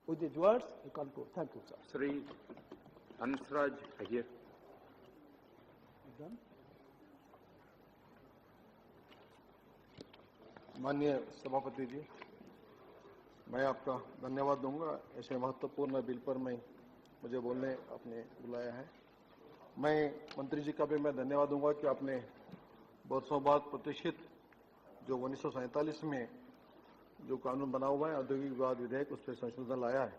With these words, I conclude. Thank you, sir. Sri Hansraj Ahir. Done? माननीय सभापति जी, मैं आपका धन्यवाद दूंगा। ऐसे महत्वपूर्ण बिल पर मुझे बोलने आपने बुलाया है। मैं मंत्री जी का भी मैं धन्यवाद दूंगा कि आपने वर्षों बाद प्रतिष्ठित जो 1947 में जो कानून बना हुआ है औद्योगिक विवाद विधेयक, उस पर संशोधन लाया है।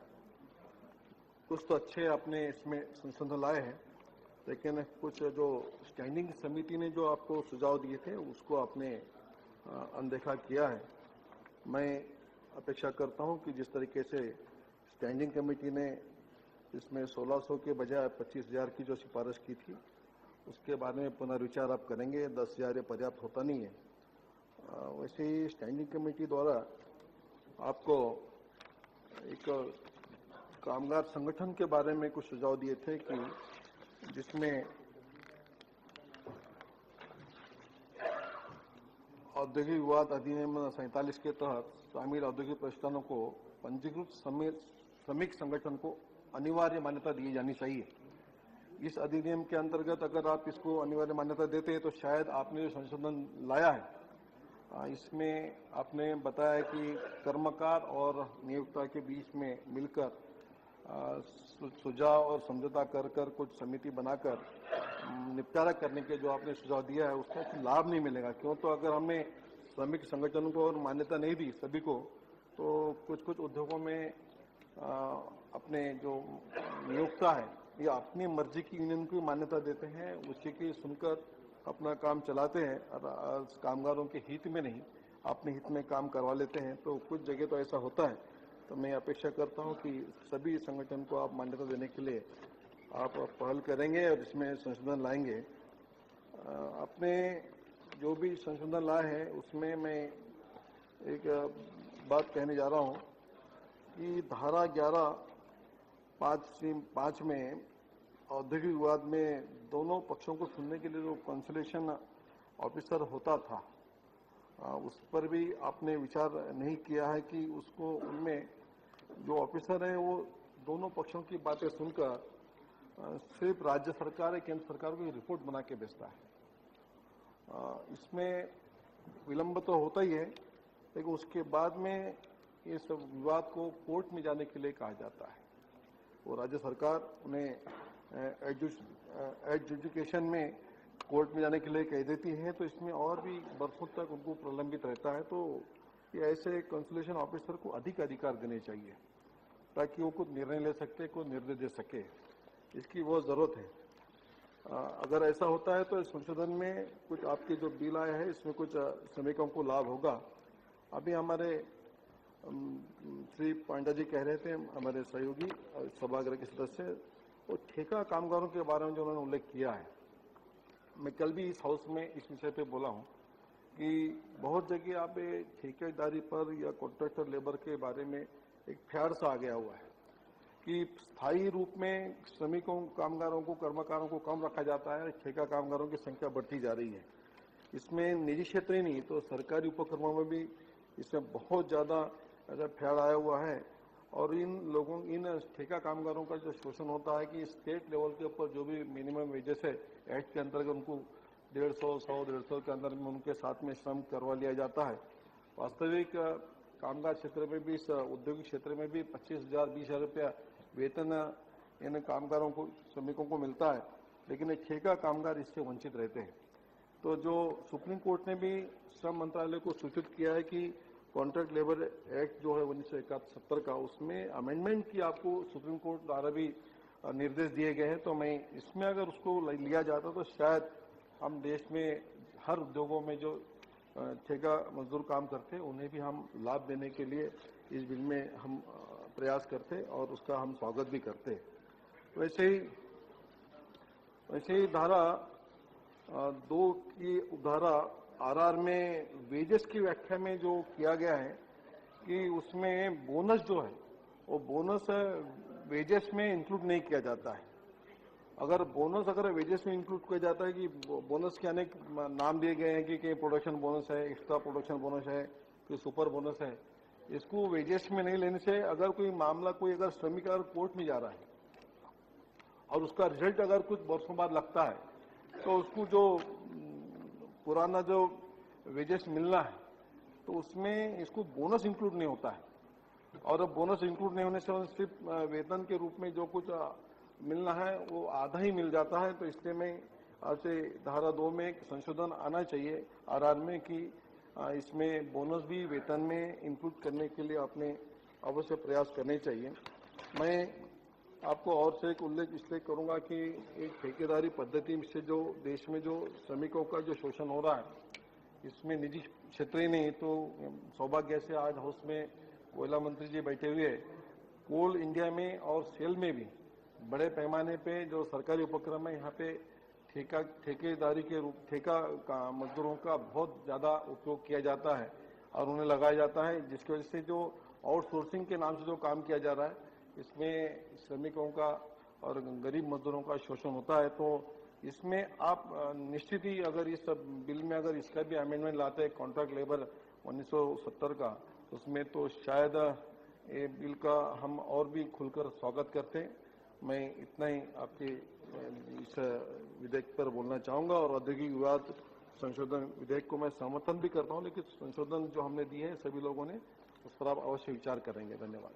कुछ तो अच्छे आपने इसमें संशोधन लाए हैं, लेकिन कुछ जो स्टैंडिंग समिति ने जो आपको सुझाव दिए थे उसको आपने अनदेखा किया है। मैं अपेक्षा करता हूं कि जिस तरीके से स्टैंडिंग कमेटी ने इसमें 1600 के बजाय 25,000 की जो सिफारिश की थी, उसके बारे में पुनर्विचार आप करेंगे। 10,000 पर्याप्त होता नहीं है। वैसे ही स्टैंडिंग कमेटी द्वारा आपको एक कामगार संगठन के बारे में कुछ सुझाव दिए थे कि जिसमें औद्योगिक विवाद अधिनियम 47 के तहत शामिल औद्योगिक प्रतिष्ठानों को पंजीकृत श्रमिक संगठन को अनिवार्य मान्यता दी जानी चाहिए। इस अधिनियम के अंतर्गत अगर आप इसको अनिवार्य मान्यता देते हैं तो शायद आपने जो संशोधन लाया है इसमें आपने बताया कि कर्मकार और नियोक्ता के बीच में मिलकर सुझाव और समझौता कर कुछ समिति बनाकर निपटारा करने के जो आपने सुझाव दिया है उसका लाभ नहीं मिलेगा। क्यों? तो अगर हमने श्रमिक संगठनों को और मान्यता नहीं दी सभी को, तो कुछ उद्योगों में अपने जो नियोक्ता है या अपनी मर्जी की यूनियन को मान्यता देते हैं, उसी की सुनकर अपना काम चलाते हैं और कामगारों के हित में नहीं अपने हित में काम करवा लेते हैं। तो कुछ जगह तो ऐसा होता है। तो मैं अपेक्षा करता हूं कि सभी संगठन को आप मान्यता देने के लिए आप पहल करेंगे और इसमें संशोधन लाएंगे। आपने जो भी संशोधन लाए हैं उसमें मैं एक बात कहने जा रहा हूं कि धारा 11(5) में औद्योगिक विवाद में दोनों पक्षों को सुनने के लिए जो कंसोलिडेशन ऑफिसर होता था, उस पर भी आपने विचार नहीं किया है कि उसको उनमें जो ऑफिसर है वो दोनों पक्षों की बातें सुनकर सिर्फ राज्य सरकार या केंद्र सरकार को रिपोर्ट बना के भेजता है। इसमें विलंब तो होता ही है, लेकिन उसके बाद में इस विवाद को कोर्ट में जाने के लिए कहा जाता है। वो राज्य सरकार उन्हें एडजुडिकेशन में कोर्ट में जाने के लिए कह देती है, तो इसमें और भी बरसों तक उनको प्रलंबित रहता है। तो ये ऐसे कंसोलिडेशन ऑफिसर को अधिक अधिकार देने चाहिए ताकि वो कुछ निर्णय ले सके, कुछ निर्देश दे सके। इसकी बहुत जरूरत है। अगर ऐसा होता है तो इस संशोधन में कुछ आपके जो बिल आए हैं इसमें कुछ श्रमिकों को लाभ होगा। अभी हमारे श्री पांडा जी कह रहे थे, हमारे सहयोगी सभागृह के सदस्य, वो ठेका कामगारों के बारे में जो उन्होंने उल्लेख किया है, मैं कल भी इस हाउस में इस विषय पे बोला हूं कि बहुत जगह आप ठेकेदारी पर या कॉन्ट्रैक्टर लेबर के बारे में एक ख्याल सा आ गया हुआ है कि स्थायी रूप में श्रमिकों कामगारों को कर्मकारों को कम रखा जाता है, ठेका कामगारों की संख्या बढ़ती जा रही है। इसमें निजी क्षेत्र ही नहीं तो सरकारी उपक्रमों में भी इसमें बहुत ज्यादा ऐसा ख्याल आया हुआ है। और इन ठेका कामगारों का जो शोषण होता है कि स्टेट लेवल के ऊपर जो भी मिनिमम वेजेस है एक्ट के अंतर्गत उनको 150 के अंदर में उनके साथ में श्रम करवा लिया जाता है। वास्तविक कामगार क्षेत्र में भी, इस औद्योगिक क्षेत्र में भी 25,000 20,000 रुपया वेतन इन कामगारों को श्रमिकों को मिलता है, लेकिन ये ठेका कामगार इससे वंचित रहते हैं। तो जो सुप्रीम कोर्ट ने भी श्रम मंत्रालय को सूचित किया है कि कॉन्ट्रैक्ट लेबर एक्ट जो है 1971 का, उसमें अमेंडमेंट की आपको सुप्रीम कोर्ट द्वारा भी निर्देश दिए गए हैं। तो मैं इसमें अगर उसको लिया जाता तो शायद हम देश में हर उद्योगों में जो ठेका मजदूर काम करते हैं उन्हें भी हम लाभ देने के लिए इस बिल में हम प्रयास करते और उसका हम स्वागत भी करते। वैसे ही धारा 2 की धारा आरआर में वेजेस की व्याख्या में जो किया गया है कि उसमें बोनस जो है वो बोनस वेजेस में इंक्लूड नहीं किया जाता है। अगर वेजेस में इंक्लूड किया जाता है कि बोनस के अनेक नाम दिए गए हैं कि प्रोडक्शन बोनस है, एक्स्ट्रा प्रोडक्शन बोनस है, कि सुपर बोनस है, इसको वेजेस में नहीं लेने से अगर कोई मामला कोई अगर श्रमिक अगर कोर्ट में जा रहा है और उसका रिजल्ट अगर कुछ वर्षों बाद लगता है तो उसको जो पुराना जो वेजेस मिलना है तो उसमें इसको बोनस इंक्लूड नहीं होता है और अब बोनस इंक्लूड नहीं होने से सिर्फ वेतन के रूप में जो कुछ मिलना है वो आधा ही मिल जाता है। तो इसलिए मैं आपसे धारा 2 में एक संशोधन आना चाहिए आरआर में कि इसमें बोनस भी वेतन में इंक्लूड करने के लिए आपने अवश्य प्रयास करने चाहिए। मैं आपको और से एक उल्लेख इसलिए करूंगा कि एक ठेकेदारी पद्धति से जो देश में जो श्रमिकों का जो शोषण हो रहा है इसमें निजी क्षेत्र ही नहीं तो सौभाग्य से आज हाउस में कोयला मंत्री जी बैठे हुए कोल इंडिया में और सेल में भी बड़े पैमाने पे जो सरकारी उपक्रम है यहाँ पे ठेकेदारी के रूप ठेका का मजदूरों का बहुत ज्यादा उपयोग किया जाता है और उन्हें लगाया जाता है जिसकी वजह से जो आउटसोर्सिंग के नाम से जो काम किया जा रहा है इसमें श्रमिकों का और गरीब मजदूरों का शोषण होता है। तो इसमें आप निश्चित ही अगर इस बिल में अगर इसका भी अमेंडमेंट लाते हैं कॉन्ट्रैक्ट लेबर 1970 का उसमें तो शायद ये बिल का हम और भी खुलकर स्वागत करते हैं। मैं इतना ही आपके इस विधेयक पर बोलना चाहूंगा और औद्योगिक विवाद संशोधन विधेयक को मैं समर्थन भी करता हूं लेकिन संशोधन जो हमने दिए हैं सभी लोगों ने उस पर आप अवश्य विचार करेंगे। धन्यवाद।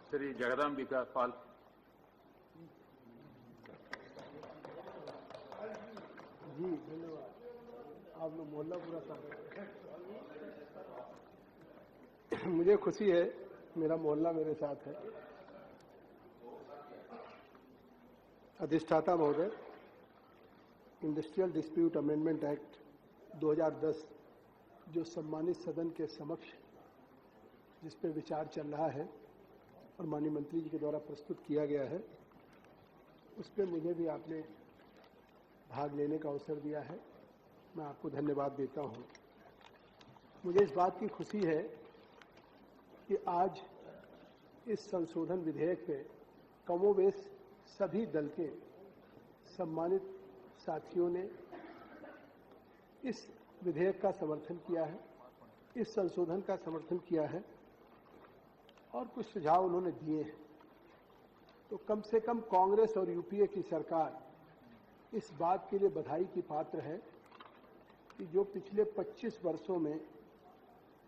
श्री जगदांबिका पाल। जी धन्यवाद। आप लोग मोहल्ला पूरा साथ। मुझे खुशी है मेरा मोहल्ला मेरे साथ है। अधिष्ठाता महोदय, इंडस्ट्रियल डिस्प्यूट अमेंडमेंट एक्ट 2010 जो सम्मानित सदन के समक्ष जिस पे विचार चल रहा है और माननीय मंत्री जी के द्वारा प्रस्तुत किया गया है उस पर मुझे भी आपने भाग लेने का अवसर दिया है। मैं आपको धन्यवाद देता हूँ। मुझे इस बात की खुशी है कि आज इस संशोधन विधेयक पे कमोबेश सभी दल के सम्मानित साथियों ने इस विधेयक का समर्थन किया है, इस संशोधन का समर्थन किया है और कुछ सुझाव उन्होंने दिए हैं। तो कम से कम कांग्रेस और यूपीए की सरकार इस बात के लिए बधाई की पात्र है कि जो पिछले 25 वर्षों में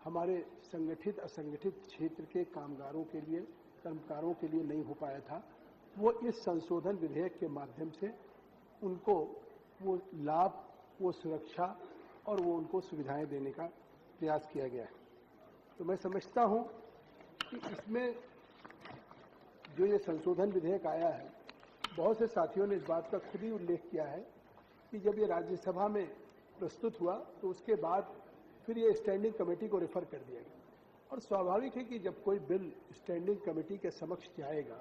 हमारे संगठित असंगठित क्षेत्र के कामगारों के लिए कर्मकारों के लिए नहीं हो पाया था वो इस संशोधन विधेयक के माध्यम से उनको वो लाभ, वो सुरक्षा और वो उनको सुविधाएं देने का प्रयास किया गया है। तो मैं समझता हूं कि इसमें जो ये संशोधन विधेयक आया है बहुत से साथियों ने इस बात का खुद ही उल्लेख किया है कि जब ये राज्यसभा में प्रस्तुत हुआ तो उसके बाद फिर ये स्टैंडिंग कमेटी को रेफर कर दिया गया और स्वाभाविक है कि जब कोई बिल स्टैंडिंग कमेटी के समक्ष जाएगा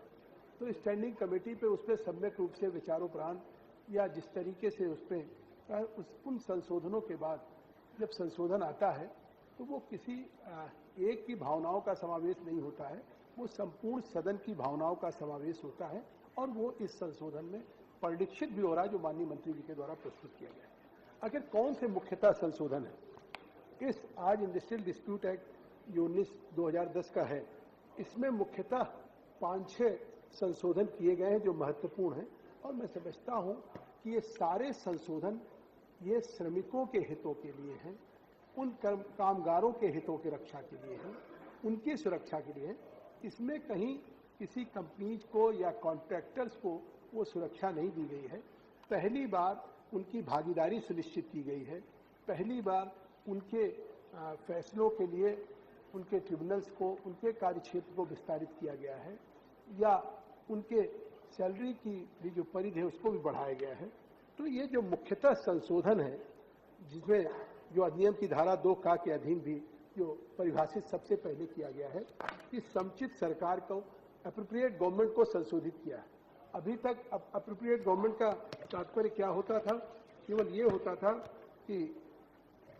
तो स्टैंडिंग कमेटी पे उस पर सम्यक रूप से विचारोपरांत या जिस तरीके से उन संशोधनों के बाद जब संशोधन आता है तो वो किसी एक की भावनाओं का समावेश नहीं होता है, वो संपूर्ण सदन की भावनाओं का समावेश होता है और वो इस संशोधन में परिलक्षित भी हो रहा है जो माननीय मंत्री जी के द्वारा प्रस्तुत किया गया है। आखिर कौन से मुख्यतः संशोधन है इस आज इंडस्ट्रियल डिस्प्यूट एक्ट जो 2010 का है, इसमें मुख्यतः 5-6 संशोधन किए गए हैं जो महत्वपूर्ण हैं और मैं समझता हूं कि ये सारे संशोधन ये श्रमिकों के हितों के लिए हैं, उन कामगारों के हितों की रक्षा के लिए हैं, उनकी सुरक्षा के लिए है। इसमें कहीं किसी कंपनीज को या कॉन्ट्रैक्टर्स को वो सुरक्षा नहीं दी गई है। पहली बार उनकी भागीदारी सुनिश्चित की गई है, पहली बार उनके फैसलों के लिए उनके ट्रिब्यूनल्स को, उनके कार्यक्षेत्र को विस्तारित किया गया है या उनके सैलरी की जो परिधि है उसको भी बढ़ाया गया है। तो ये जो मुख्यतः संशोधन है जिसमें जो अधिनियम की धारा 2 का के अधीन भी जो परिभाषित सबसे पहले किया गया है कि समुचित सरकार को एप्रोप्रिएट गवर्नमेंट को संशोधित किया है। अभी तक एप्रोप्रिएट गवर्नमेंट का तात्पर्य क्या होता था? केवल ये होता था कि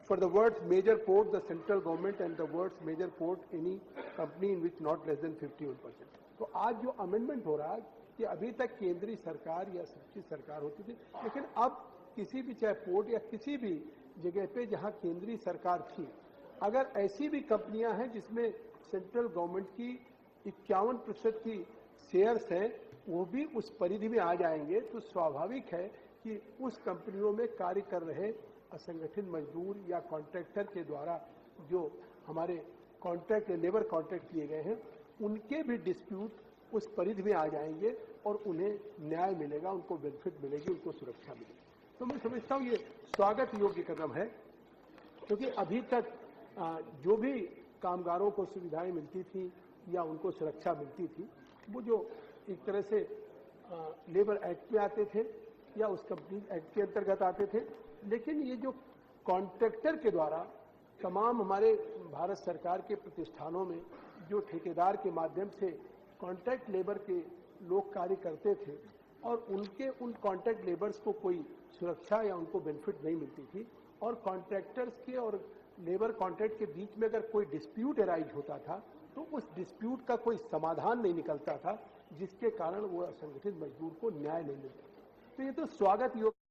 for the words major port the central government and the words major port any company in which not less than 51%। तो आज जो अमेंडमेंट हो रहा है कि अभी तक केंद्रीय सरकार या समुचित सरकार होती थी, लेकिन अब किसी भी चाहे पोर्ट या किसी भी जगह पे जहां केंद्रीय सरकार थी, अगर ऐसी भी कंपनियां हैं जिसमें सेंट्रल गवर्नमेंट की 51% की शेयर्स हैं, वो भी उस परिधि में आ जाएंगे, तो स्वाभाविक है कि उस कंपनियों में कार्य कर रहे असंगठित मजदूर या कॉन्ट्रैक्टर के द्वारा जो हमारे कॉन्ट्रैक्ट लेबर कॉन्ट्रैक्ट किए गए हैं, उनके भी डिस्प्यूट उस परिधि में आ जाएंगे और उन्हें न्याय मिलेगा, उनको बेनिफिट मिलेगी, उनको सुरक्षा मिलेगी। तो मैं समझता हूँ ये स्वागत योग्य कदम है, क्योंकि अभी तक जो भी कामगारों को सुविधाएं मिलती थी या उनको सुरक्षा मिलती थी, वो जो एक तरह से लेबर एक्ट में आते थे या उस कंपनी एक्ट के अंतर्गत आते थे। लेकिन ये जो कॉन्ट्रैक्टर के द्वारा तमाम हमारे भारत सरकार के प्रतिष्ठानों में जो ठेकेदार के माध्यम से कॉन्ट्रैक्ट लेबर के लोग कार्य करते थे और उनके उन कॉन्ट्रैक्ट लेबर्स को कोई सुरक्षा या उनको बेनिफिट नहीं मिलती थी, और कॉन्ट्रैक्टर्स के और लेबर कॉन्ट्रैक्ट के बीच में अगर कोई डिस्प्यूट अराइज होता था तो उस डिस्प्यूट का कोई समाधान नहीं निकलता था, जिसके कारण वो असंगठित मजदूर को न्याय नहीं मिलता। तो ये तो स्वागत योग्य